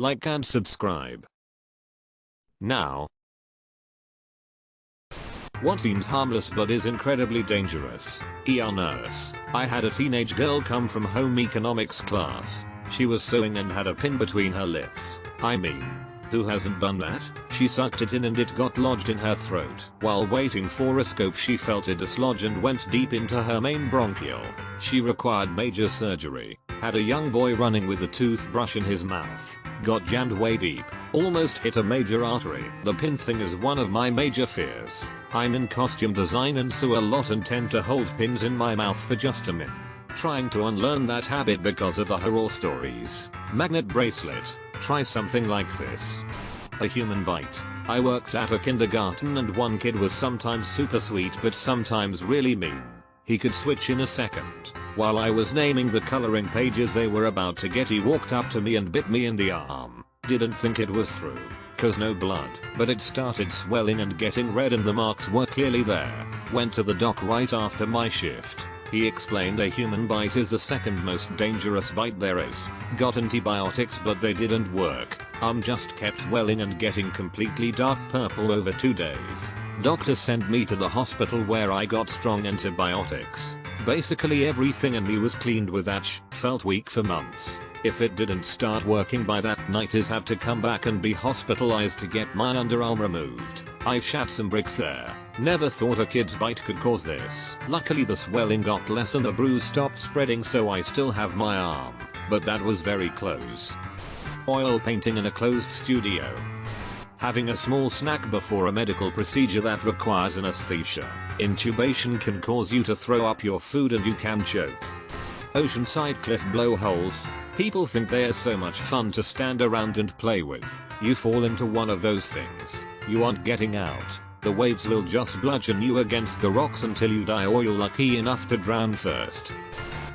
like and subscribe. Now, what seems harmless but is incredibly dangerous. ER nurse. I had a teenage girl come from home economics class. She was sewing and had a pin between her lips. I mean, who hasn't done that? She sucked it in and it got lodged in her throat. While waiting for a scope she felt it dislodge and went deep into her main bronchial. She required major surgery. Had a young boy running with a toothbrush in his mouth. Got jammed way deep. Almost hit a major artery. The pin thing is one of my major fears. I'm in costume design and sew a lot and tend to hold pins in my mouth for just a minute. Trying to unlearn that habit because of the horror stories. Magnet bracelet. Try something like this. A human bite. I worked at a kindergarten and one kid was sometimes super sweet but sometimes really mean. He could switch in a second. While I was naming the coloring pages they were about to get, he walked up to me and bit me in the arm. Didn't think it was through, cause no blood, but it started swelling and getting red and the marks were clearly there. Went to the doc right after my shift. He explained a human bite is the second most dangerous bite there is. Got antibiotics but they didn't work. Arm just kept swelling and getting completely dark purple over 2 days. Doctor sent me to the hospital where I got strong antibiotics. Basically everything in me was cleaned with that felt weak for months. If it didn't start working by that night I'd have to come back and be hospitalized to get my underarm removed. I've shat some bricks there. Never thought a kid's bite could cause this. Luckily the swelling got less and the bruise stopped spreading so I still have my arm. But that was very close. Oil painting in a closed studio. Having a small snack before a medical procedure that requires anesthesia. Intubation can cause you to throw up your food and you can choke. Oceanside cliff blowholes. People think they are so much fun to stand around and play with. You fall into one of those things. You aren't getting out. The waves will just bludgeon you against the rocks until you die or you're lucky enough to drown first.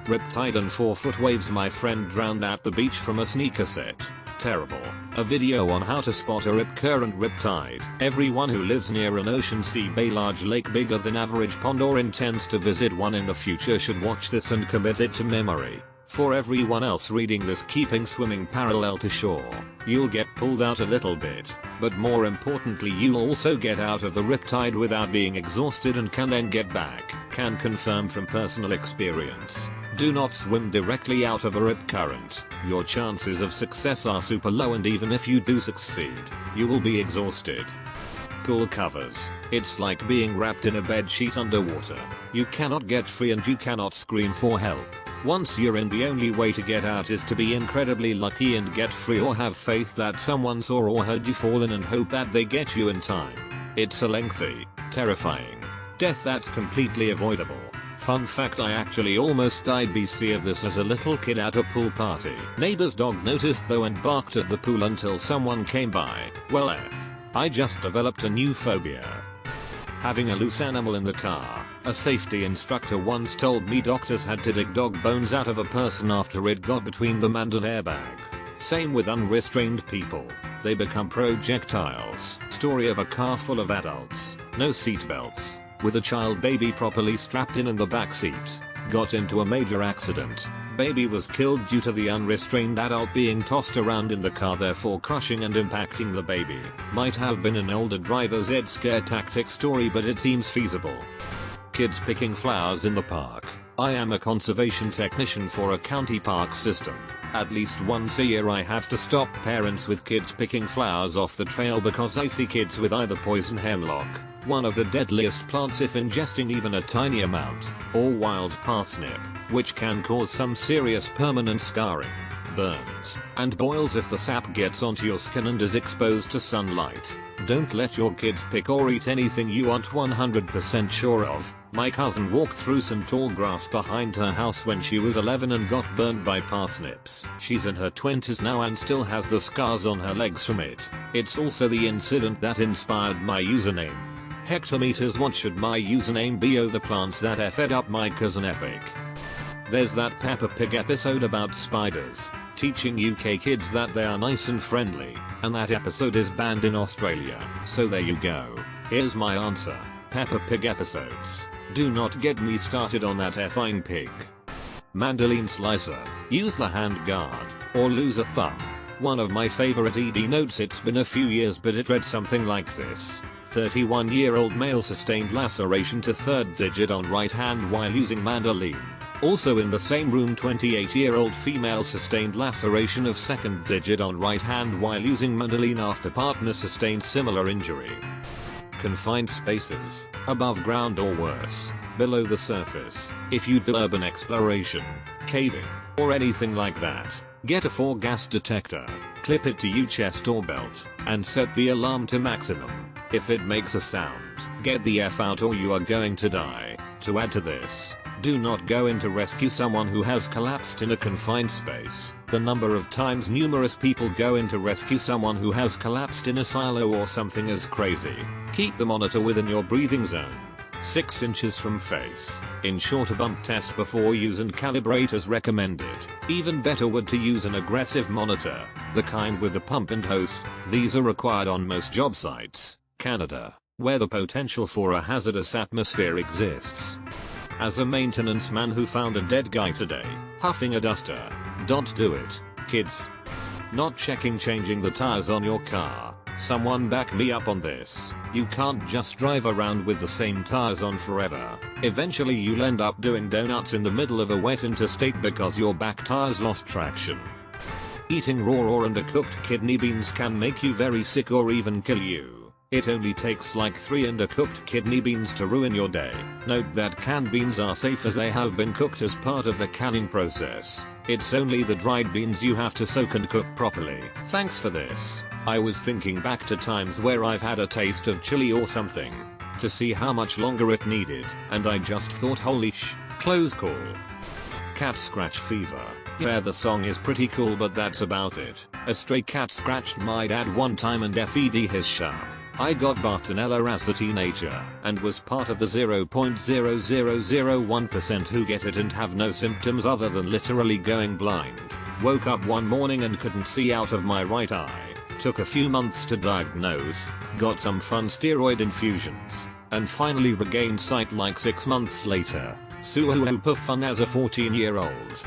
Riptide and 4-foot waves. My friend drowned at the beach from a sneaker set. Terrible. A video on how to spot a rip current riptide. Everyone who lives near an ocean, sea, bay, large lake bigger than average pond or intends to visit one in the future should watch this and commit it to memory. For everyone else reading this, keeping swimming parallel to shore. You'll get pulled out a little bit, but more importantly you'll also get out of the riptide without being exhausted and can then get back. Can confirm from personal experience. Do not swim directly out of a rip current. Your chances of success are super low and even if you do succeed, you will be exhausted. Cool covers. It's like being wrapped in a bed sheet underwater. You cannot get free and you cannot scream for help. Once you're in, the only way to get out is to be incredibly lucky and get free or have faith that someone saw or heard you fall in and hope that they get you in time. It's a lengthy, terrifying death that's completely avoidable. Fun fact, I actually almost died BC of this as a little kid at a pool party. Neighbor's dog noticed though and barked at the pool until someone came by. Well I just developed a new phobia. Having a loose animal in the car. A safety instructor once told me doctors had to dig dog bones out of a person after it got between them and an airbag. Same with unrestrained people. They become projectiles. Story of a car full of adults. No seatbelts. With a child baby properly strapped in the back seat. Got into a major accident. Baby was killed due to the unrestrained adult being tossed around in the car, therefore crushing and impacting the baby. Might have been an older driver's ed scare tactic story, but it seems feasible. Kids picking flowers in the park. I am a conservation technician for a county park system. At least once a year I have to stop parents with kids picking flowers off the trail because I see kids with either poison hemlock, one of the deadliest plants if ingesting even a tiny amount, or wild parsnip, which can cause some serious permanent scarring, burns, and boils if the sap gets onto your skin and is exposed to sunlight. Don't let your kids pick or eat anything you aren't 100% sure of. My cousin walked through some tall grass behind her house when she was 11 and got burned by parsnips. She's in her 20s now and still has the scars on her legs from it. It's also the incident that inspired my username. Hectometers. What should my username be? Oh, the plants that effed up my cousin epic. There's that Peppa Pig episode about spiders, teaching UK kids that they are nice and friendly, and that episode is banned in Australia. So there you go. Here's my answer. Peppa Pig episodes. Do not get me started on that effing pig. Mandoline slicer. Use the hand guard, or lose a thumb. One of my favorite ED notes, it's been a few years but it read something like this. 31-year-old male sustained laceration to third digit on right hand while using mandolin. Also in the same room, 28-year-old female sustained laceration of second digit on right hand while using mandolin after partner sustained similar injury. Confined spaces, above ground or worse, below the surface. If you do urban exploration, caving, or anything like that, get a 4-gas detector, clip it to your chest or belt, and set the alarm to maximum. If it makes a sound, get the F out or you are going to die. To add to this, do not go in to rescue someone who has collapsed in a confined space. The number of times numerous people go in to rescue someone who has collapsed in a silo or something is crazy. Keep the monitor within your breathing zone, 6 inches from face. Ensure to bump test before use and calibrate as recommended. Even better would to use an aggressive monitor, the kind with the pump and hose. These are required on most job sites, Canada, where the potential for a hazardous atmosphere exists. As a maintenance man who found a dead guy today, huffing a duster, don't do it, kids. Not changing the tires on your car. Someone back me up on this. You can't just drive around with the same tires on forever. Eventually you'll end up doing donuts in the middle of a wet interstate because your back tires lost traction. Eating raw or undercooked kidney beans can make you very sick or even kill you. It only takes like 3 undercooked kidney beans to ruin your day. Note that canned beans are safe as they have been cooked as part of the canning process. It's only the dried beans you have to soak and cook properly. Thanks for this. I was thinking back to times where I've had a taste of chili or something, to see how much longer it needed, and I just thought holy close call. Cat scratch fever. Yeah, the song is pretty cool but that's about it. A stray cat scratched my dad one time and FED his sharp. I got Bartonella as a teenager, and was part of the 0.0001% who get it and have no symptoms other than literally going blind. Woke up one morning and couldn't see out of my right eye. Took a few months to diagnose, got some fun steroid infusions, and finally regained sight like 6 months later. Super fun as a 14-year-old.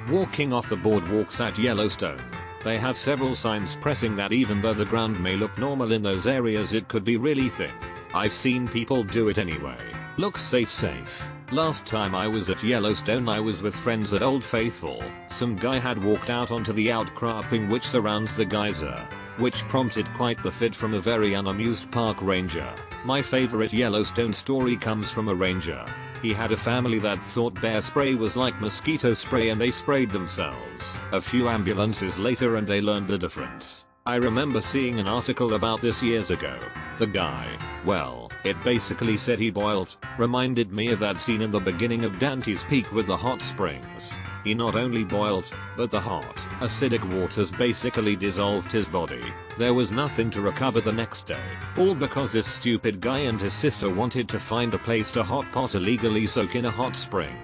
Walking off the boardwalks at Yellowstone. They have several signs pressing that even though the ground may look normal in those areas, it could be really thin. I've seen people do it anyway. Looks safe. Last time I was at Yellowstone I was with friends at Old Faithful. Some guy had walked out onto the outcropping which surrounds the geyser, which prompted quite the fit from a very unamused park ranger. My favorite Yellowstone story comes from a ranger. He had a family that thought bear spray was like mosquito spray and they sprayed themselves. A few ambulances later and they learned the difference. I remember seeing an article about this years ago. The guy, well, it basically said he boiled. Reminded me of that scene in the beginning of Dante's Peak with the hot springs. He not only boiled, but the hot, acidic waters basically dissolved his body. There was nothing to recover the next day. All because this stupid guy and his sister wanted to find a place to hot pot illegally soak in a hot spring.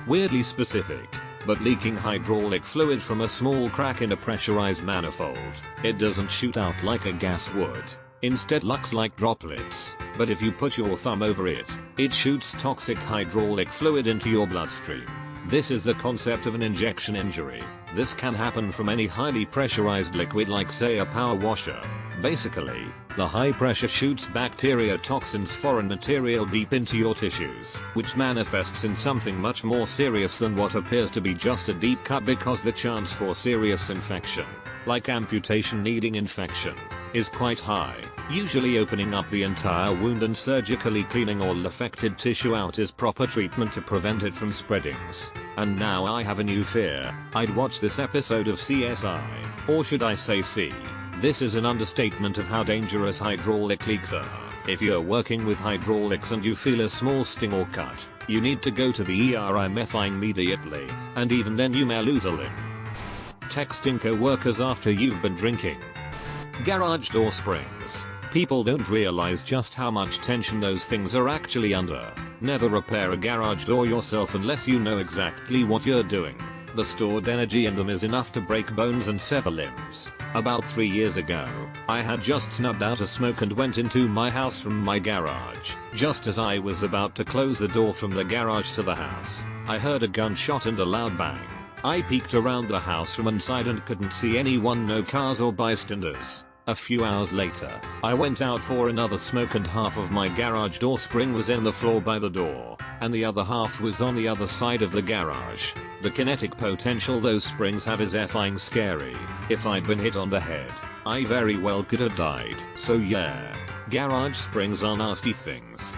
Weirdly specific, but leaking hydraulic fluid from a small crack in a pressurized manifold. It doesn't shoot out like a gas would. Instead looks like droplets, but if you put your thumb over it, it shoots toxic hydraulic fluid into your bloodstream. This is the concept of an injection injury. This can happen from any highly pressurized liquid like say a power washer. Basically, the high pressure shoots bacteria, toxins, foreign material deep into your tissues, which manifests in something much more serious than what appears to be just a deep cut because the chance for serious infection, like amputation needing infection, is quite high. Usually opening up the entire wound and surgically cleaning all affected tissue out is proper treatment to prevent it from spreading. And now I have a new fear. I'd watch this episode of CSI, or should I say C. This is an understatement of how dangerous hydraulic leaks are. If you're working with hydraulics and you feel a small sting or cut, you need to go to the ER immediately, and even then you may lose a limb. Texting co-workers after you've been drinking. Garage door springs. People don't realize just how much tension those things are actually under. Never repair a garage door yourself unless you know exactly what you're doing. The stored energy in them is enough to break bones and sever limbs. About 3 years ago, I had just snubbed out a smoke and went into my house from my garage. Just as I was about to close the door from the garage to the house, I heard a gunshot and a loud bang. I peeked around the house from inside and couldn't see anyone, no cars or bystanders. A few hours later, I went out for another smoke and half of my garage door spring was in the floor by the door, and the other half was on the other side of the garage. The kinetic potential those springs have is effing scary. If I'd been hit on the head, I very well could have died. So yeah, garage springs are nasty things.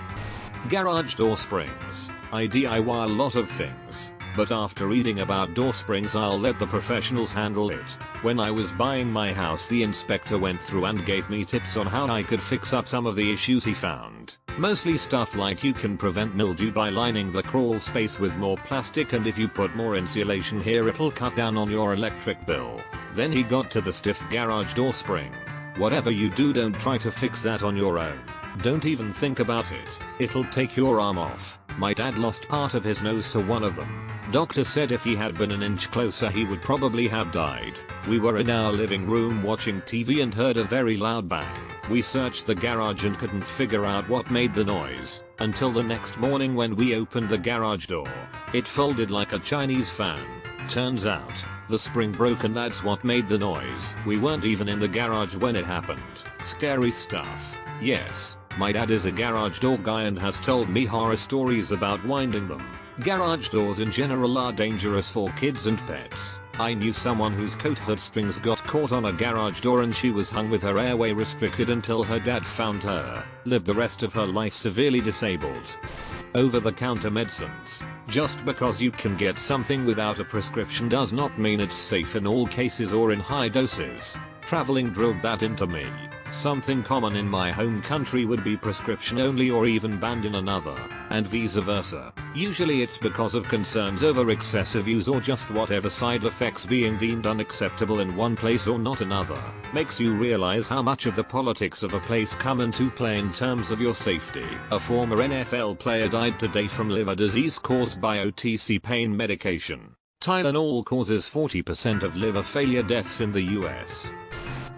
Garage door springs. I DIY a lot of things, but after reading about door springs I'll let the professionals handle it. When I was buying my house, the inspector went through and gave me tips on how I could fix up some of the issues he found. Mostly stuff like you can prevent mildew by lining the crawl space with more plastic, and if you put more insulation here it'll cut down on your electric bill. Then he got to the stiff garage door spring. Whatever you do, don't try to fix that on your own. Don't even think about it. It'll take your arm off. My dad lost part of his nose to one of them. Doctor said if he had been an inch closer he would probably have died. We were in our living room watching TV and heard a very loud bang. We searched the garage and couldn't figure out what made the noise, until the next morning when we opened the garage door. It folded like a Chinese fan. Turns out, the spring broke and that's what made the noise. We weren't even in the garage when it happened. Scary stuff. Yes, my dad is a garage door guy and has told me horror stories about winding them. Garage doors in general are dangerous for kids and pets. I knew someone whose coat hood strings got caught on a garage door and she was hung with her airway restricted until her dad found her. Lived the rest of her life severely disabled. Over-the-counter medicines. Just because you can get something without a prescription does not mean it's safe in all cases or in high doses. Traveling drilled that into me. Something common in my home country would be prescription only or even banned in another, and vice versa. Usually it's because of concerns over excessive use or just whatever side effects being deemed unacceptable in one place or not another. Makes you realize how much of the politics of a place come into play in terms of your safety. A former NFL player died today from liver disease caused by OTC pain medication. Tylenol causes 40% of liver failure deaths in the US.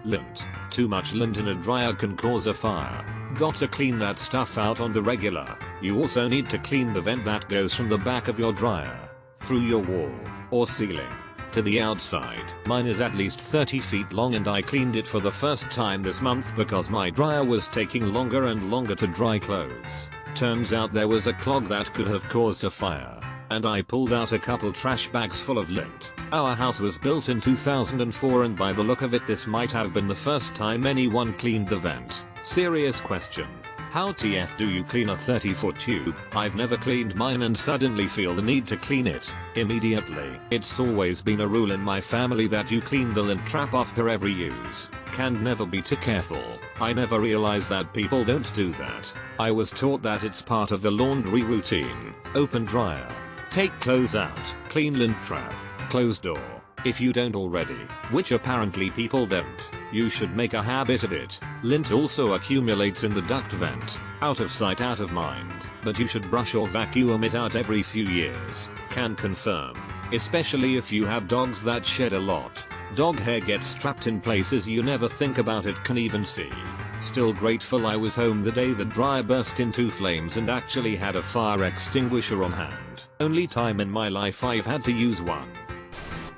Lint. Too much lint in a dryer can cause a fire. Gotta clean that stuff out on the regular. You also need to clean the vent that goes from the back of your dryer, through your wall, or ceiling, to the outside. Mine is at least 30 feet long and I cleaned it for the first time this month because my dryer was taking longer and longer to dry clothes. Turns out there was a clog that could have caused a fire, and I pulled out a couple trash bags full of lint. Our house was built in 2004 and by the look of it this might have been the first time anyone cleaned the vent. Serious question. How TF do you clean a 30-foot tube? I've never cleaned mine and suddenly feel the need to clean it immediately. It's always been a rule in my family that you clean the lint trap after every use. Can never be too careful. I never realized that people don't do that. I was taught that it's part of the laundry routine. Open dryer. Take clothes out. Clean lint trap. Closed door. If you don't already, which apparently people don't, you should make a habit of it. Lint also accumulates in the duct vent. Out of sight, out of mind. But you should brush or vacuum it out every few years. Can confirm. Especially if you have dogs that shed a lot. Dog hair gets trapped in places you never think about it can even see. Still grateful I was home the day the dryer burst into flames and actually had a fire extinguisher on hand. Only time in my life I've had to use one.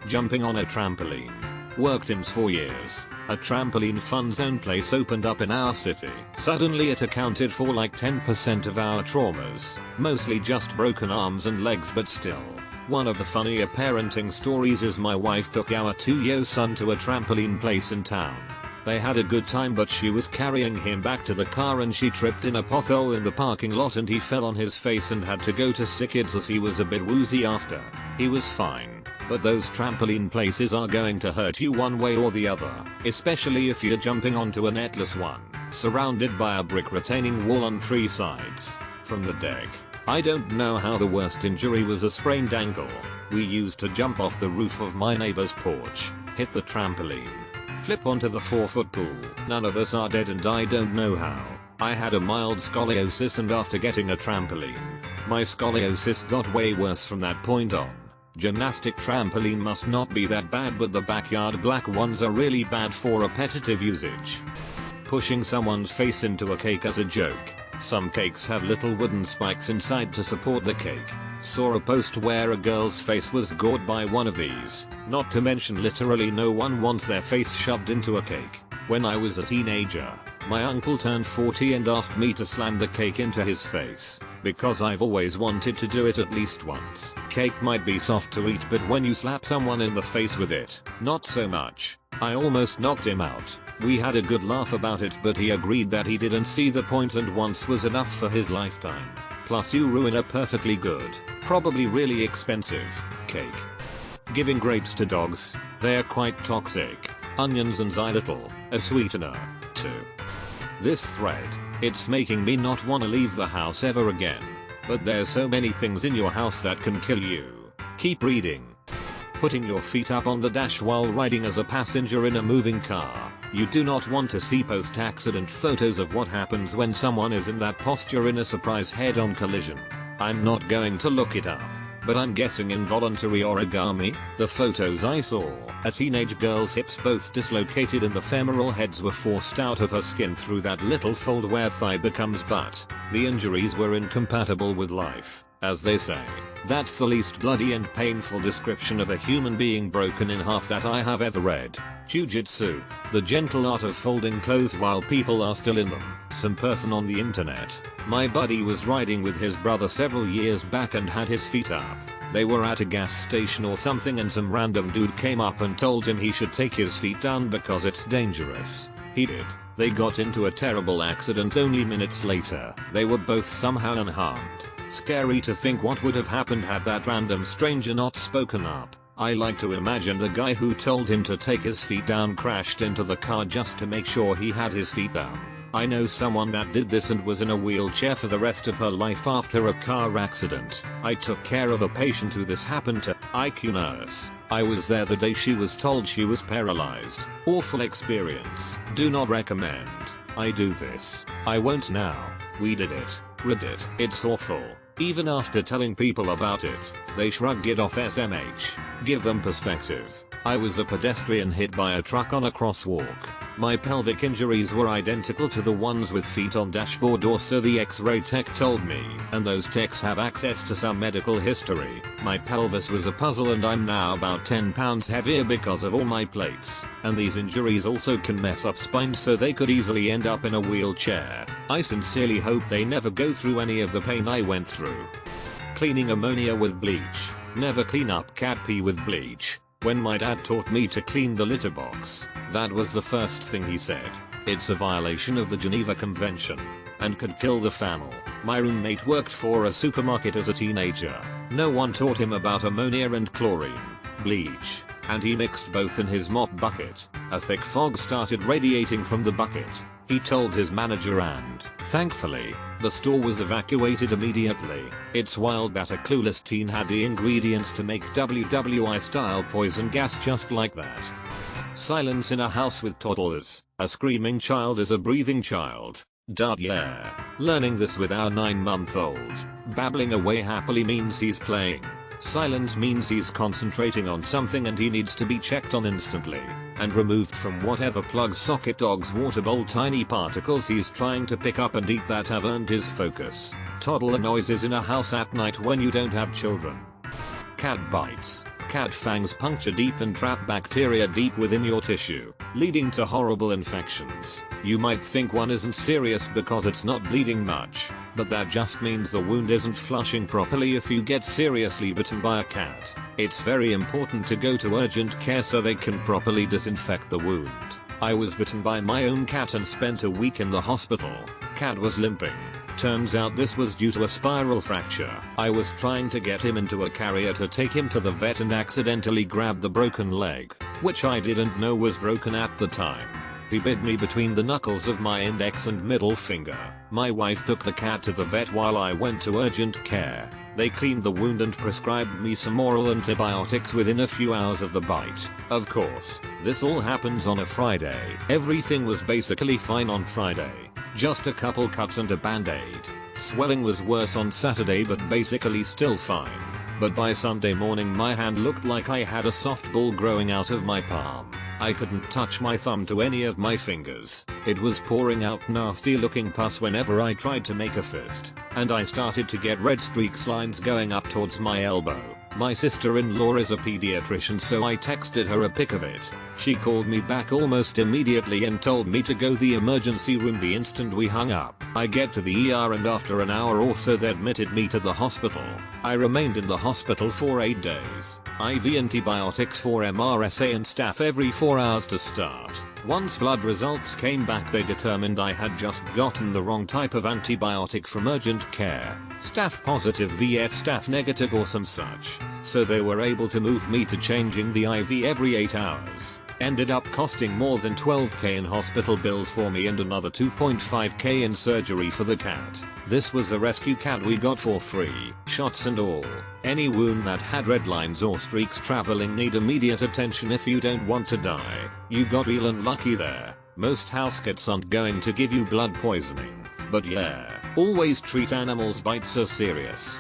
Jumping on a trampoline. Worked in 4 years. A trampoline fun zone place opened up in our city. Suddenly it accounted for like 10% of our traumas. Mostly just broken arms and legs, but still. One of the funnier parenting stories is my wife took our 2-year son to a trampoline place in town. They had a good time, but she was carrying him back to the car and she tripped in a pothole in the parking lot and he fell on his face and had to go to sick kids as he was a bit woozy after. He was fine. But those trampoline places are going to hurt you one way or the other, especially if you're jumping onto a netless one, surrounded by a brick retaining wall on 3 sides. From the deck. I don't know how the worst injury was a sprained ankle. We used to jump off the roof of my neighbor's porch, hit the trampoline, flip onto the 4-foot pool. None of us are dead and I don't know how. I had a mild scoliosis and after getting a trampoline, my scoliosis got way worse from that point on. Gymnastic trampoline must not be that bad, but the backyard black ones are really bad for repetitive usage. Pushing someone's face into a cake as a joke. Some cakes have little wooden spikes inside to support the cake. Saw a post where a girl's face was gored by one of these. Not to mention literally no one wants their face shoved into a cake. When I was a teenager, my uncle turned 40 and asked me to slam the cake into his face, because I've always wanted to do it at least once. Cake might be soft to eat, but when you slap someone in the face with it, not so much. I almost knocked him out. We had a good laugh about it, but he agreed that he didn't see the point and once was enough for his lifetime. Plus you ruin a perfectly good, probably really expensive, cake. Giving grapes to dogs, they're quite toxic. Onions and xylitol, a sweetener, too. This thread, it's making me not want to leave the house ever again. But there's so many things in your house that can kill you. Keep reading. Putting your feet up on the dash while riding as a passenger in a moving car. You do not want to see post-accident photos of what happens when someone is in that posture in a surprise head-on collision. I'm not going to look it up, but I'm guessing involuntary origami. The photos I saw, a teenage girl's hips both dislocated and the femoral heads were forced out of her skin through that little fold where thigh becomes butt. The injuries were incompatible with life, as they say. That's the least bloody and painful description of a human being broken in half that I have ever read. Jiu-jitsu, the gentle art of folding clothes while people are still in them. Some person on the internet. My buddy was riding with his brother several years back and had his feet up. They were at a gas station or something and some random dude came up and told him he should take his feet down because it's dangerous. He did. They got into a terrible accident only minutes later. They were both somehow unharmed. Scary to think what would have happened had that random stranger not spoken up. I like to imagine the guy who told him to take his feet down crashed into the car just to make sure he had his feet down. I know someone that did this and was in a wheelchair for the rest of her life after a car accident. I took care of a patient who this happened to. IQ nurse. I was there the day she was told she was paralyzed. Awful experience. Do not recommend. I do this. I won't now. We did it. Read it. It's awful. Even after telling people about it, they shrug it off. SMH. Give them perspective. I was a pedestrian hit by a truck on a crosswalk. My pelvic injuries were identical to the ones with feet on dashboard, or so the X-ray tech told me, and those techs have access to some medical history. My pelvis was a puzzle and I'm now about 10 pounds heavier because of all my plates, and these injuries also can mess up spines so they could easily end up in a wheelchair. I sincerely hope they never go through any of the pain I went through. Cleaning ammonia with bleach. Never clean up cat pee with bleach. When my dad taught me to clean the litter box, that was the first thing he said. It's a violation of the Geneva Convention and could kill the family. My roommate worked for a supermarket as a teenager. No one taught him about ammonia and chlorine, bleach, and he mixed both in his mop bucket. A thick fog started radiating from the bucket. He told his manager and, thankfully, the store was evacuated immediately. It's wild that a clueless teen had the ingredients to make WWI-style poison gas just like that. Silence in a house with toddlers. A screaming child is a breathing child. Yeah. Learning this with our 9-month-old. Babbling away happily means he's playing. Silence means he's concentrating on something and he needs to be checked on instantly and removed from whatever plug socket dog's water bowl tiny particles he's trying to pick up and eat that have earned his focus. Toddler noises in a house at night when you don't have children. Cat bites. Cat fangs puncture deep and trap bacteria deep within your tissue, leading to horrible infections. You might think one isn't serious because it's not bleeding much, but that just means the wound isn't flushing properly if you get seriously bitten by a cat. It's very important to go to urgent care so they can properly disinfect the wound. I was bitten by my own cat and spent a week in the hospital. Cat was limping. Turns out this was due to a spiral fracture. I was trying to get him into a carrier to take him to the vet and accidentally grabbed the broken leg, which I didn't know was broken at the time. He bit me between the knuckles of my index and middle finger. My wife took the cat to the vet while I went to urgent care. They cleaned the wound and prescribed me some oral antibiotics within a few hours of the bite. Of course, this all happens on a Friday. Everything was basically fine on Friday. Just a couple cuts and a band-aid. Swelling was worse on Saturday but basically still fine. But by Sunday morning my hand looked like I had a softball growing out of my palm. I couldn't touch my thumb to any of my fingers. It was pouring out nasty looking pus whenever I tried to make a fist. And I started to get red streaks lines going up towards my elbow. My sister-in-law is a pediatrician, so I texted her a pic of it. She called me back almost immediately and told me to go to the emergency room the instant we hung up. I get to the ER and after an hour or so they admitted me to the hospital. I remained in the hospital for 8 days. IV antibiotics for MRSA and staph every 4 hours to start. Once blood results came back they determined I had just gotten the wrong type of antibiotic from urgent care. Staph positive vs staph negative or some such. So they were able to move me to changing the IV every 8 hours. Ended up costing more than 12k in hospital bills for me and another 2.5k in surgery for the cat. This was a rescue cat we got for free, shots and all. Any wound that had red lines or streaks traveling need immediate attention if you don't want to die. You got real unlucky there. Most house cats aren't going to give you blood poisoning. But yeah, always treat animals' bites as serious.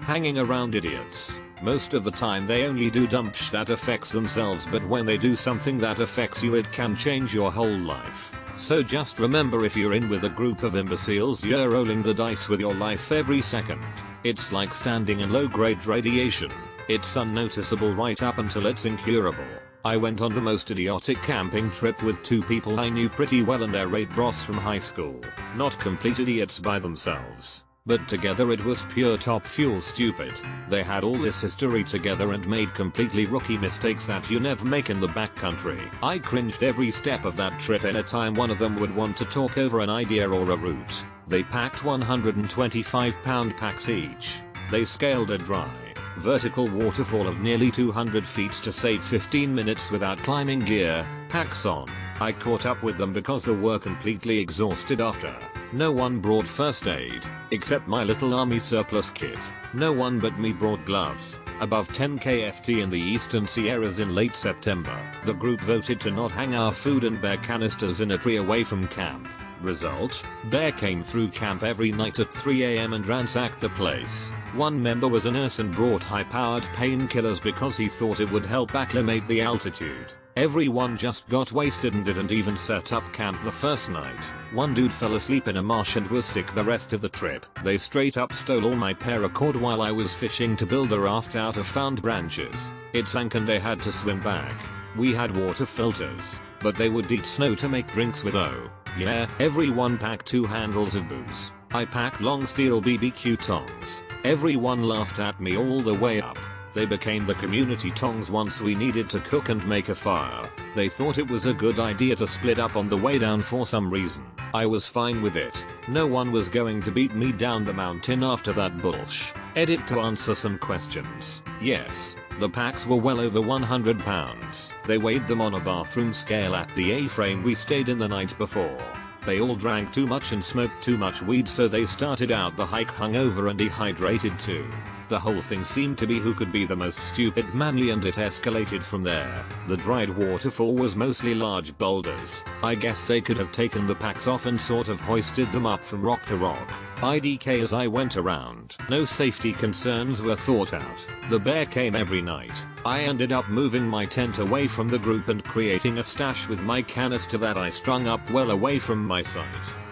Hanging around idiots. Most of the time they only do dumb sh that affects themselves, but when they do something that affects you it can change your whole life. So just remember, if you're in with a group of imbeciles you're rolling the dice with your life every second. It's like standing in low-grade radiation. It's unnoticeable right up until it's incurable. I went on the most idiotic camping trip with 2 people I knew pretty well and their raid bros from high school. Not complete idiots by themselves. But together it was pure top fuel stupid. They had all this history together and made completely rookie mistakes that you never make in the backcountry. I cringed every step of that trip. Anytime one of them would want to talk over an idea or a route. They packed 125-pound packs each. They scaled a dry, vertical waterfall of nearly 200 feet to save 15 minutes without climbing gear, packs on. I caught up with them because they were completely exhausted after. No one brought first aid, except my little army surplus kit. No one but me brought gloves. Above 10 kft in the eastern Sierras in late September, the group voted to not hang our food and bear canisters in a tree away from camp. Result? Bear came through camp every night at 3 AM and ransacked the place. One member was a nurse and brought high-powered painkillers because he thought it would help acclimate the altitude. Everyone just got wasted and didn't even set up camp the first night. One dude fell asleep in a marsh and was sick the rest of the trip. They straight up stole all my paracord while I was fishing to build a raft out of found branches. It sank and they had to swim back. We had water filters, but they would eat snow to make drinks with. Oh yeah, everyone packed 2 handles of booze. I packed long steel BBQ tongs. Everyone laughed at me all the way up. They became the community tongs once we needed to cook and make a fire. They thought it was a good idea to split up on the way down for some reason. I was fine with it. No one was going to beat me down the mountain after that bullsh. Edit to answer some questions. Yes, the packs were well over 100 pounds. They weighed them on a bathroom scale at the A-frame we stayed in the night before. They all drank too much and smoked too much weed, so they started out the hike hungover and dehydrated too. The whole thing seemed to be who could be the most stupid manly, and it escalated from there. The dried waterfall was mostly large boulders. I guess they could have taken the packs off and sort of hoisted them up from rock to rock. IDK as I went around. No safety concerns were thought out. The bear came every night. I ended up moving my tent away from the group and creating a stash with my canister that I strung up well away from my site.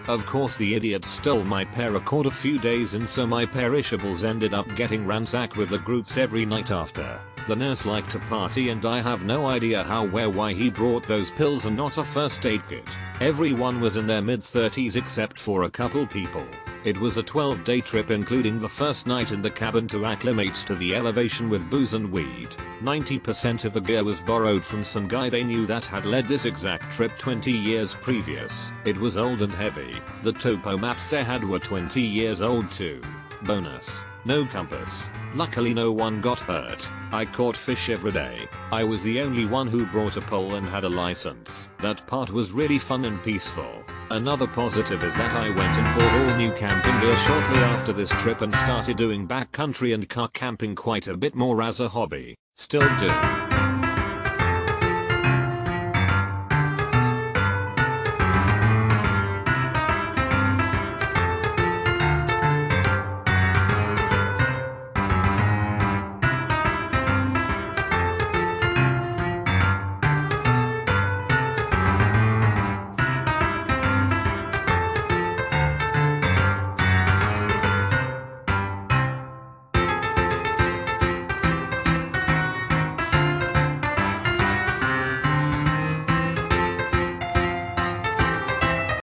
Of course the idiots stole my paracord a few days in, so my perishables ended up getting ransacked with the groups every night after. The nurse liked to party and I have no idea how, where, why he brought those pills and not a first aid kit. Everyone was in their mid-30s except for a couple people. It was a 12-day trip including the first night in the cabin to acclimate to the elevation with booze and weed. 90% of the gear was borrowed from some guy they knew that had led this exact trip 20 years previous. It was old and heavy. The topo maps they had were 20 years old too. Bonus: no compass. Luckily no one got hurt. I caught fish every day. I was the only one who brought a pole and had a license. That part was really fun and peaceful. Another positive is that I went and bought all new camping gear shortly after this trip and started doing backcountry and car camping quite a bit more as a hobby. Still do.